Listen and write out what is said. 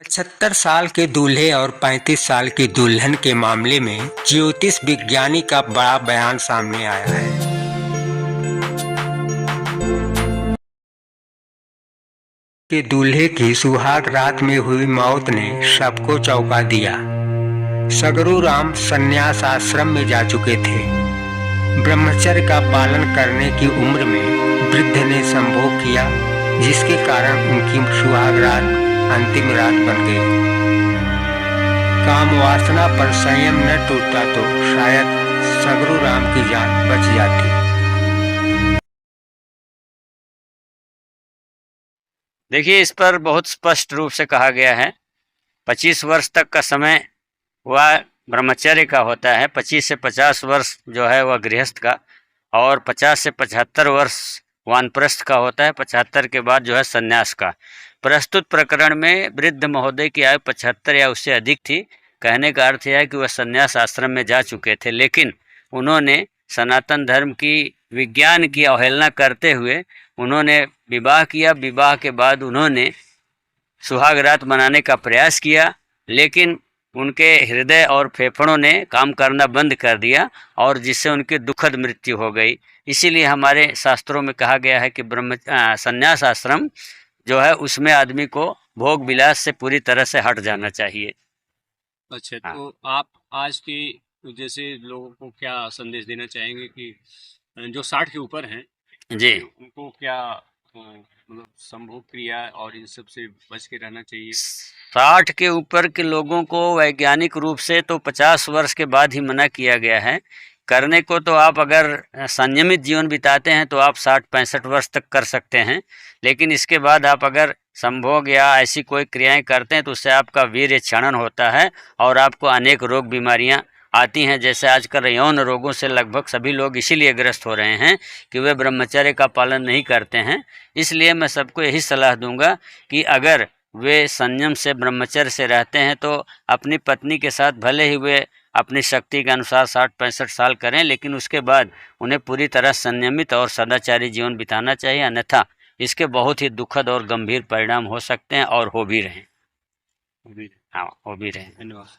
75 साल के दूल्हे और 35 साल की दुल्हन के मामले में ज्योतिष विज्ञानी का बड़ा बयान सामने आया है। कि दूल्हे की सुहाग रात में हुई मौत ने सबको चौंका दिया। सगरू राम संन्यास आश्रम में जा चुके थे। ब्रह्मचर्य का पालन करने की उम्र में वृद्ध ने संभोग किया, जिसके कारण उनकी सुहाग रात अंतिम रात बन गई। काम वासना पर संयम न टूटता तो शायद सगरू राम की जान बच जाती। देखिए, इस पर बहुत स्पष्ट रूप से कहा गया है 25 वर्ष तक का समय वह ब्रह्मचर्य का होता है, 25 से 50 वर्ष जो है वह गृहस्थ का, और 50 से 75 वर्ष वानप्रस्थ का होता है, 75 के बाद जो है सन्यास का। प्रस्तुत प्रकरण में वृद्ध महोदय की आयु 75 या उससे अधिक थी। कहने का अर्थ यह है कि वह सन्यास आश्रम में जा चुके थे, लेकिन उन्होंने सनातन धर्म की विज्ञान की अवहेलना करते हुए उन्होंने विवाह किया। विवाह के बाद उन्होंने सुहाग रात मनाने का प्रयास किया, लेकिन उनके हृदय और फेफड़ों ने काम करना बंद कर दिया और जिससे उनकी दुखद मृत्यु हो गई। इसीलिए हमारे शास्त्रों में कहा गया है कि संन्यास आश्रम जो है उसमें आदमी को भोग विलास से पूरी तरह से हट जाना चाहिए। अच्छा, हाँ। तो आप आज के जैसे लोगों को क्या संदेश देना चाहेंगे कि जो 60 के ऊपर हैं जी, उनको क्या मतलब संभोग क्रिया और इन सब से बच के रहना चाहिए? 60 के ऊपर के लोगों को वैज्ञानिक रूप से तो 50 वर्ष के बाद ही मना किया गया है करने को। तो आप अगर संयमित जीवन बिताते हैं तो आप 60-65 वर्ष तक कर सकते हैं, लेकिन इसके बाद आप अगर संभोग या ऐसी कोई क्रियाएं करते हैं तो उससे आपका वीर्य क्षरण होता है और आपको अनेक रोग बीमारियां आती हैं। जैसे आजकल यौन रोगों से लगभग सभी लोग इसीलिए ग्रस्त हो रहे हैं कि वे ब्रह्मचर्य का पालन नहीं करते हैं। इसलिए मैं सबको यही सलाह दूंगा कि अगर वे संयम से ब्रह्मचर्य से रहते हैं तो अपनी पत्नी के साथ भले ही वे अपनी शक्ति के अनुसार 60-65 साल करें, लेकिन उसके बाद उन्हें पूरी तरह संयमित और सदाचारी जीवन बिताना चाहिए, अन्यथा इसके बहुत ही दुखद और गंभीर परिणाम हो सकते हैं और हो भी रहे हैं। अभी हाँ, हो भी रहे हैं। धन्यवाद।